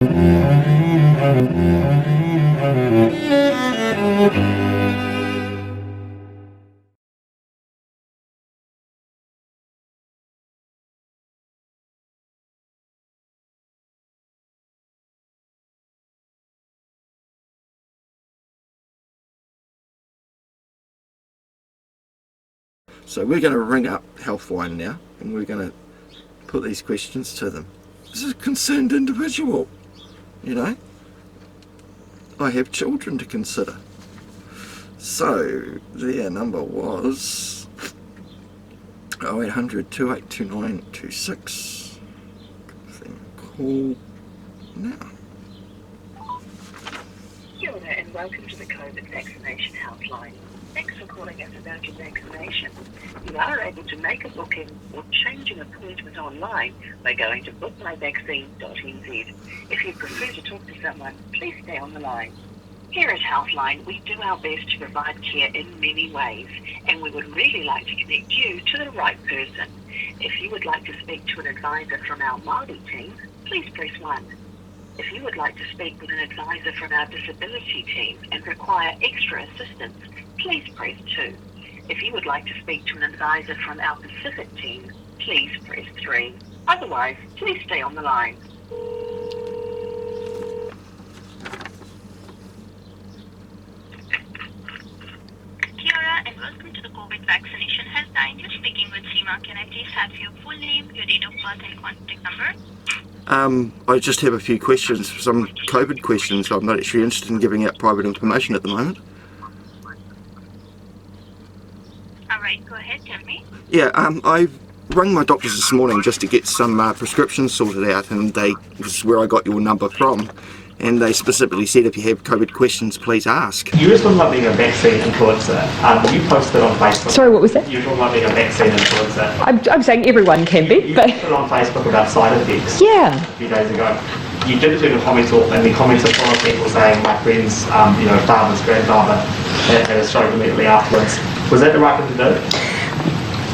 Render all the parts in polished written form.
So we're going to ring up Helpline now and we're going to put these questions to them. This is a concerned individual, you know. I have children to consider. So their number was 0800 2829 26. Give them a call now. Kia ora and welcome to the COVID vaccination helpline. Thanks for calling us about your vaccination. You are able to make a booking or change an appointment online by going to bookmyvaccine.nz. If you prefer to talk to someone, please stay on the line. Here at Helpline, we do our best to provide care in many ways, and we would really like to connect you to the right person. If you would like to speak to an advisor from our Māori team, please press 1. If you would like to speak with an advisor from our disability team and require extra assistance, please press 2. If you would like to speak to an advisor from our Pacific team, please press 3. Otherwise, please stay on the line. Kia ora and welcome to the COVID vaccination helpline. You're speaking with Seema. Can I please have your full name, your date of birth and contact number? I just have a few questions, some COVID questions. I'm not actually interested in giving out private information at the moment. Alright, go ahead, tell me. Yeah, I rang my doctors this morning just to get some prescriptions sorted out, and this is where I got your number from. And they specifically said if you have COVID questions, please ask. You were talking about being a vaccine influencer. You posted on Facebook. Sorry, what was that? You were talking about being a vaccine influencer. I'm saying everyone can be, You but posted on Facebook about side effects yeah. a few days ago. You did turn the comments off, and the comments are full of people saying my friend's, father's grandfather had a stroke immediately afterwards. Was that the right thing to do?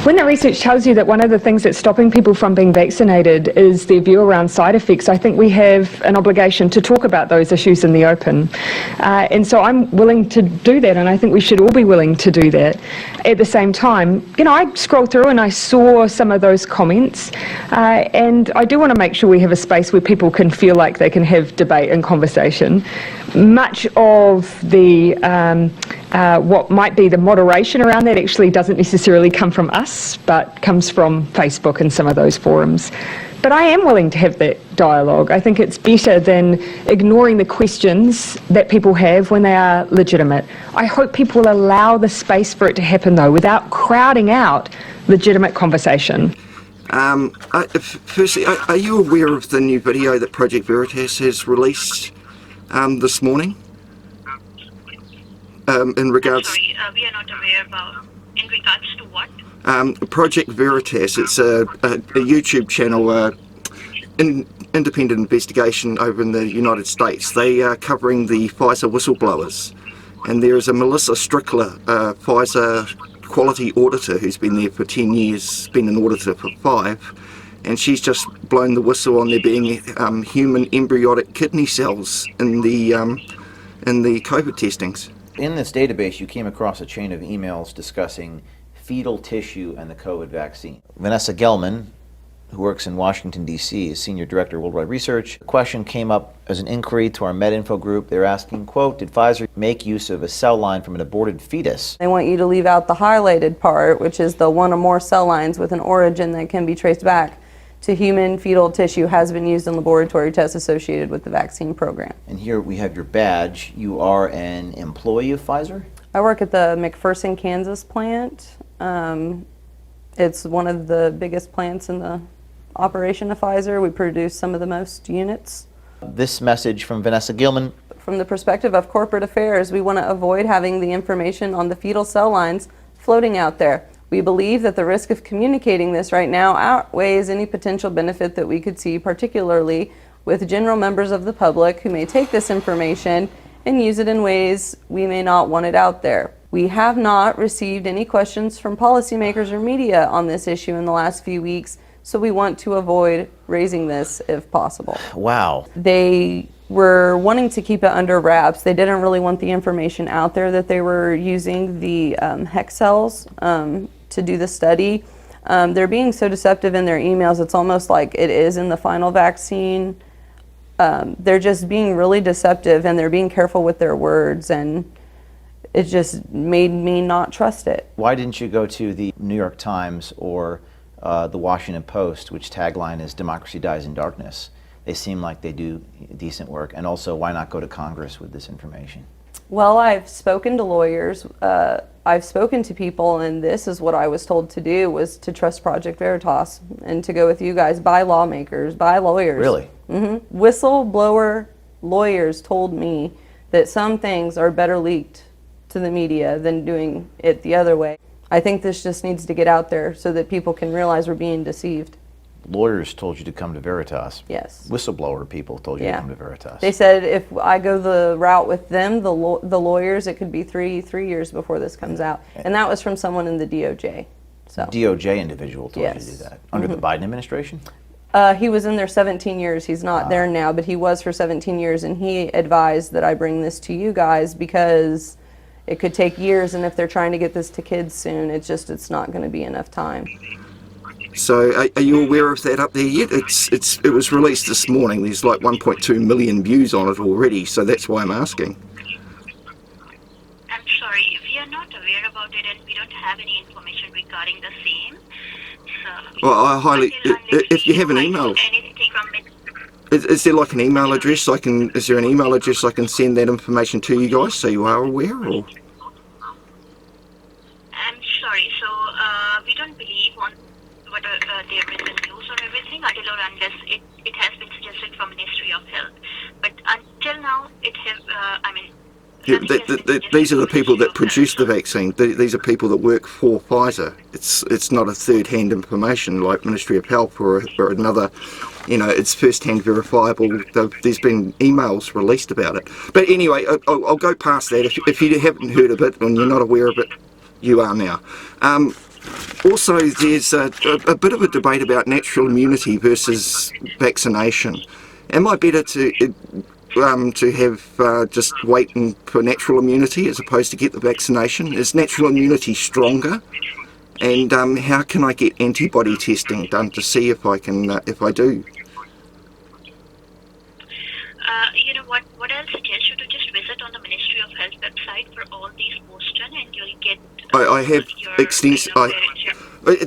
When the research tells you that one of the things that's stopping people from being vaccinated is their view around side effects, I think we have an obligation to talk about those issues in the open. And so I'm willing to do that, and I think we should all be willing to do that. At the same time, I scrolled through and I saw some of those comments, and I do want to make sure we have a space where people can feel like they can have debate and conversation. Much of the what might be the moderation around that actually doesn't necessarily come from us, but comes from Facebook and some of those forums. But I am willing to have that dialogue. I think it's better than ignoring the questions that people have when they are legitimate. I hope people will allow the space for it to happen, though, without crowding out legitimate conversation. Firstly, are you aware of the new video that Project Veritas has released this morning? In regards... Sorry, we are not aware about, in regards to what? Project Veritas, it's a YouTube channel, independent investigation over in the United States. They are covering the Pfizer whistleblowers, and there is a Melissa Strickler, Pfizer quality auditor, who's been there for 10 years, been an auditor for 5, and she's just blown the whistle on there being human embryonic kidney cells in the COVID testings. In this database, you came across a chain of emails discussing fetal tissue and the COVID vaccine. Vanessa Gelman, who works in Washington, D.C., is Senior Director of Worldwide Research. The question came up as an inquiry to our MedInfo group. They're asking, quote, did Pfizer make use of a cell line from an aborted fetus? They want you to leave out the highlighted part, which is the one or more cell lines with an origin that can be traced back to human fetal tissue has been used in laboratory tests associated with the vaccine program. And here we have your badge. You are an employee of Pfizer? I work at the McPherson, Kansas plant. It's one of the biggest plants in the operation of Pfizer. We produce some of the most units. This message from Vanessa Gilman. From the perspective of corporate affairs, we want to avoid having the information on the fetal cell lines floating out there. We believe that the risk of communicating this right now outweighs any potential benefit that we could see, particularly with general members of the public who may take this information and use it in ways we may not want it out there. We have not received any questions from policymakers or media on this issue in the last few weeks, So we want to avoid raising this if possible. Wow. They were wanting to keep it under wraps. They didn't really want the information out there that they were using the hex cells to do the study. They're being so deceptive in their emails, it's almost like it is in the final vaccine. They're just being really deceptive, and they're being careful with their words, and it just made me not trust it. Why didn't you go to the New York Times or the Washington Post, which tagline is "Democracy Dies in Darkness"? They seem like they do decent work. And also, why not go to Congress with this information? Well, I've spoken to lawyers, I've spoken to people, and this is what I was told to do, was to trust Project Veritas and to go with you guys, by lawmakers, by lawyers. Really? Mm-hmm. Whistleblower lawyers told me that some things are better leaked to the media than doing it the other way. I think this just needs to get out there so that people can realize we're being deceived. Lawyers told you to come to Veritas. Yes. Whistleblower people told you to come to Veritas. They said if I go the route with them, the lawyers, it could be three years before this comes out. And that was from someone in the DOJ. So. DOJ individual told you to do Yes. that. Under the Biden administration? He was in there 17 years. He's not there now, but he was for 17 years, and he advised that I bring this to you guys because it could take years, and if they're trying to get this to kids soon, it's not going to be enough time. So are you aware of that up there yet? It was released this morning. There's like 1.2 million views on it already, so that's why I'm asking. I'm sorry, we are not aware about it and we don't have any information regarding the same. So, Well, I highly, if you have an email, anything from it. is there like an email address is there an email address I can send that information to you guys so you are aware? Or? I'm sorry, so we don't believe on what there is in news or everything until or unless it has been suggested from Ministry of Health. But until now, it has, Yeah, these are the people that produce the vaccine. These are people that work for Pfizer. It's not a third-hand information like Ministry of Health or another. It's first-hand verifiable. There's been emails released about it. But anyway, I'll go past that. If you haven't heard of it and you're not aware of it, you are now. Also, there's a bit of a debate about natural immunity versus vaccination. Am I better to have just waiting for natural immunity as opposed to get the vaccination? Is natural immunity stronger? And how can I get antibody testing done to see if I can, if I do? You know what I'll suggest you to just visit on the Ministry of Health website for all these posters and you'll get I have extensive.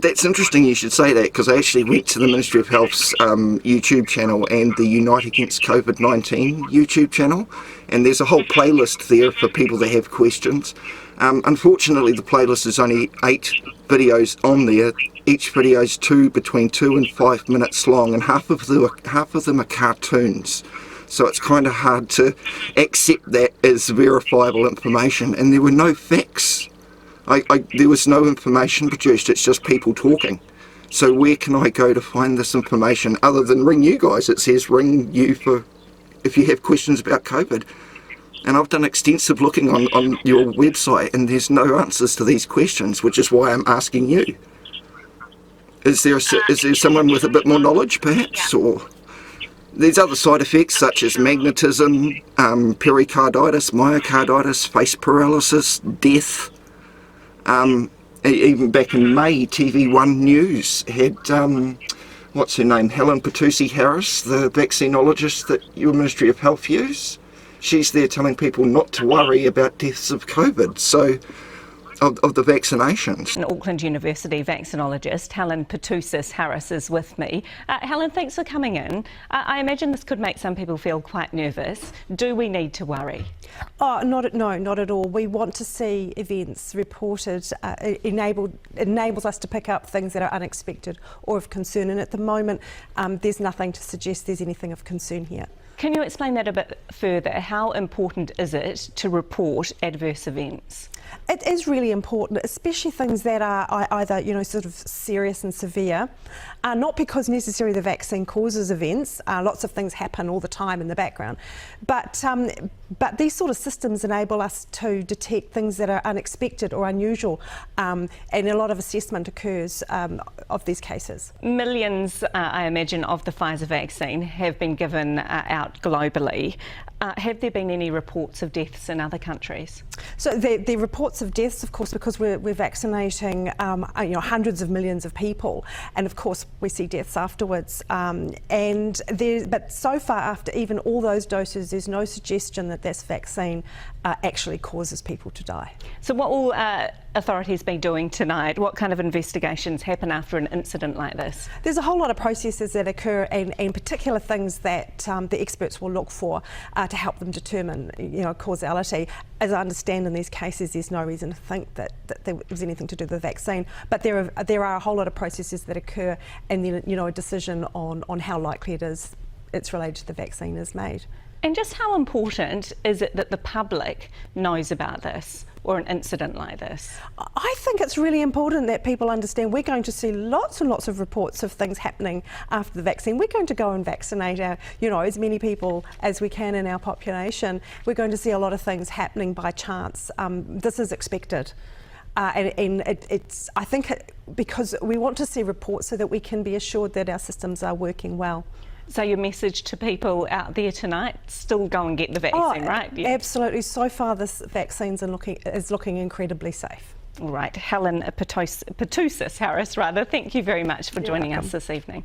That's interesting you should say that, because I actually went to the Ministry of Health's YouTube channel and the Unite Against COVID-19 YouTube channel, and there's a whole playlist there for people that have questions. Unfortunately, the playlist is only 8 videos on there. Each video is between 2 and 5 minutes long, and half of them are cartoons. So it's kind of hard to accept that as verifiable information, and there were no facts. There was no information produced, it's just people talking. So where can I go to find this information other than ring you guys? It says ring you if you have questions about COVID. And I've done extensive looking on your website and there's no answers to these questions, which is why I'm asking you. Is there someone with a bit more knowledge perhaps? Or there's other side effects such as magnetism, pericarditis, myocarditis, face paralysis, death. Even back in May, TV1 News had, what's her name, Helen Patusi-Harris, the vaccinologist that your Ministry of Health use. She's there telling people not to worry about deaths of COVID, so of the vaccinations. An Auckland University vaccinologist, Helen Patusis-Harris, is with me. Helen, thanks for coming in. I imagine this could make some people feel quite nervous. Do we need to worry? Oh, not at all. We want to see events reported. Enables us to pick up things that are unexpected or of concern, and at the moment there's nothing to suggest there's anything of concern here. Can you explain that a bit further? How important is it to report adverse events? It is really important, especially things that are either, sort of serious and severe, not because necessarily the vaccine causes events. Lots of things happen all the time in the background, but these sort of systems enable us to detect things that are unexpected or unusual, and a lot of assessment occurs of these cases. Millions, I imagine, of the Pfizer vaccine have been given out globally. Have there been any reports of deaths in other countries? So the reports of deaths, of course, because we're vaccinating hundreds of millions of people, and of course we see deaths afterwards. But so far, after even all those doses, there's no suggestion that this vaccine actually causes people to die. So what will authorities be doing tonight? What kind of investigations happen after an incident like this? There's a whole lot of processes that occur, and particular things that the experts will look for to help them determine, causality. As I understand, in these cases, there's no reason to think that there was anything to do with the vaccine. But there are a whole lot of processes that occur, and then a decision on how likely it is it's related to the vaccine is made. And just how important is it that the public knows about this or an incident like this? I think it's really important that people understand we're going to see lots and lots of reports of things happening after the vaccine. We're going to go and vaccinate as many people as we can in our population. We're going to see a lot of things happening by chance. This is expected. I think because we want to see reports so that we can be assured that our systems are working well. So your message to people out there tonight, still go and get the vaccine, right? Yeah. Absolutely. So far this vaccine is looking incredibly safe. All right. Helen Patoussis Harris, thank you very much for joining us this evening.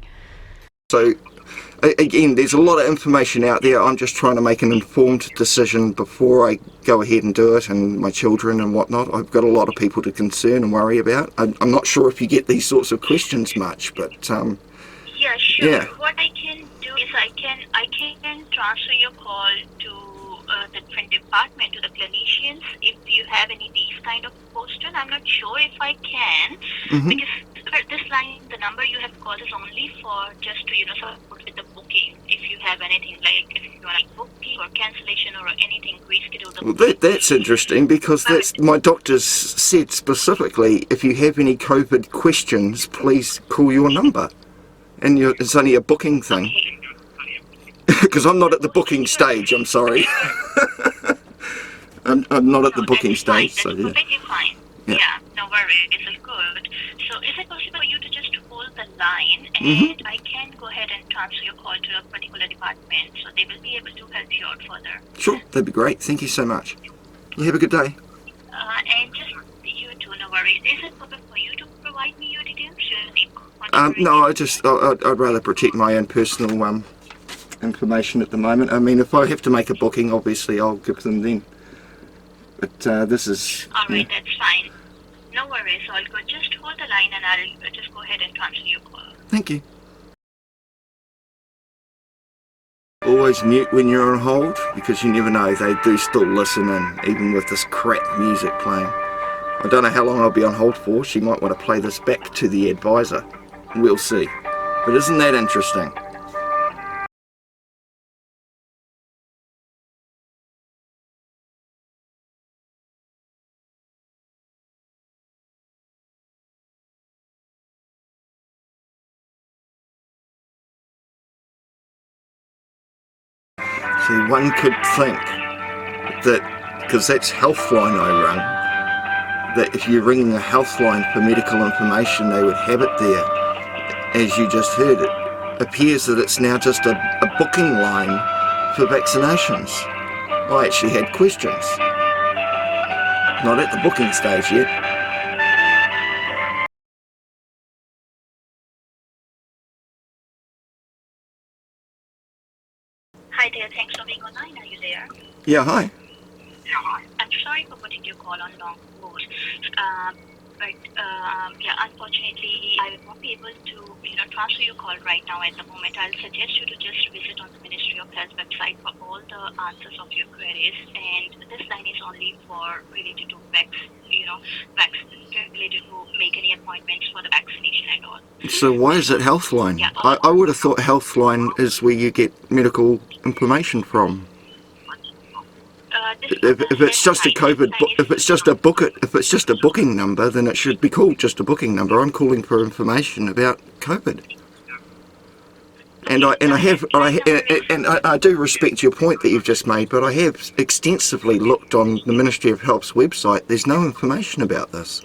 So again, there's a lot of information out there. I'm just trying to make an informed decision before I go ahead and do it, and my children and whatnot. I've got a lot of people to concern and worry about. I'm not sure if you get these sorts of questions much, but yeah, sure. Yeah. What I can do is I can transfer your call to the different department, to the clinicians, if you have any these kind of question. I'm not sure if I can, because this line, the number you have called is only for just to support with the booking. If you have anything like if you want like booking or cancellation or anything, reschedule the booking. that's interesting, because my doctors said specifically, if you have any COVID questions, please call your number. And it's only a booking thing. Because I'm not at the booking stage, I'm sorry. I'm not at the booking stage. Fine. That's completely fine. Yeah, no worries, it's good. So is it possible for you to just hold the line, and I can go ahead and transfer your call to a particular department, so they will be able to help you out further? Sure, that'd be great. Thank you so much. You have a good day. And just you too, no worries. Is it possible for you to provide me your details? No, I'd rather protect my own personal information at the moment. I mean, if I have to make a booking, obviously I'll give them then. But this is... Alright, that's fine. No worries, all good. Just hold the line and I'll just go ahead and transfer your call. Thank you. Always mute when you're on hold, because you never know, they do still listen in, even with this crap music playing. I don't know how long I'll be on hold for. She might want to play this back to the advisor. We'll see. But isn't that interesting? See, one could think that, because that's Helpline I run, that if you're ringing a Helpline for medical information, they would have it there. As you just heard, it appears that it's now just a booking line for vaccinations. I actually had questions. Not at the booking stage yet. Hi there, thanks for being online. Are you there? Yeah, hi. I'm sorry for putting your call on long hold. Unfortunately, I will not be able to, transfer your call right now at the moment. I'll suggest you to just visit on the Ministry of Health website for all the answers of your queries. And this line is only for related to related to make any appointments for the vaccination and all. So why is it Helpline? Yeah. I would have thought Helpline is where you get medical information from. If it's just a COVID, if it's just a booking number, then it should be called just a booking number. I'm calling for information about COVID. And I do respect your point that you've just made, but I have extensively looked on the Ministry of Health's website. There's no information about this.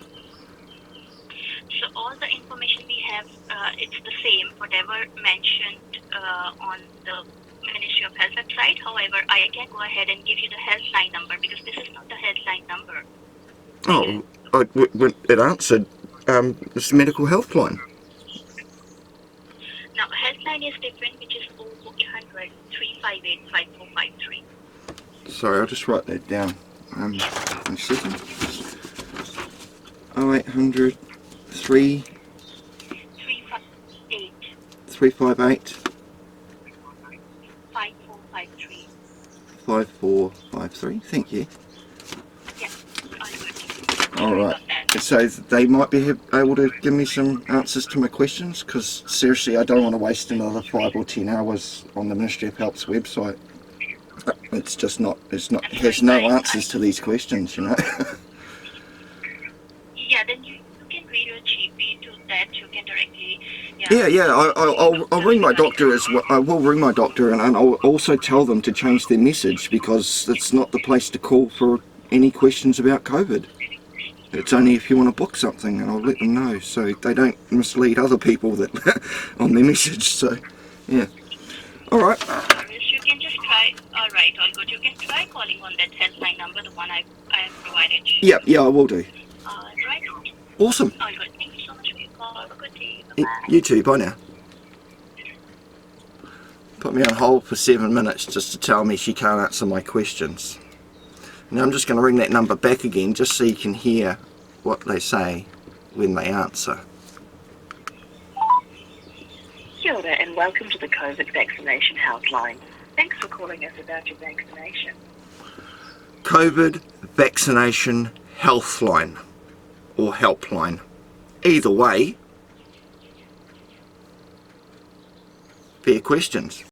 So all the information we have, it's the same, whatever mentioned on the Ministry of Health website. However, I can go ahead and give you the Helpline number because this is not the Helpline number. Oh, it answered. It's the medical Helpline. Now, Helpline is different, which is 0800 358 5453. Sorry, I'll just write that down. A second. 0800 358 358 5453. 5453. Thank you. Yeah, All right. So they might be able to give me some answers to my questions, because seriously, I don't want to waste another 5 or 10 hours on the Ministry of Health's website. It's just not. It's not. It has no answers to these questions, you know. Yeah, then you can read your GP to that. You can directly. I'll ring my doctor as well. I will ring my doctor, and I'll also tell them to change their message, because it's not the place to call for any questions about COVID. It's only if you want to book something, and I'll let them know so they don't mislead other people that on their message. So, yeah. All right. You can just try. All right, all good. You can try calling on that Helpline number, the one I have provided. Yeah, I will do. Right. Awesome. All good. Thank you so much for your call. Have a good day. You too. Bye now. Put me on hold for 7 minutes just to tell me she can't answer my questions. Now I'm just going to ring that number back again just so you can hear what they say when they answer. Kia ora and welcome to the COVID vaccination helpline. Thanks for calling us about your vaccination. COVID vaccination healthline or helpline. Either way, fair questions.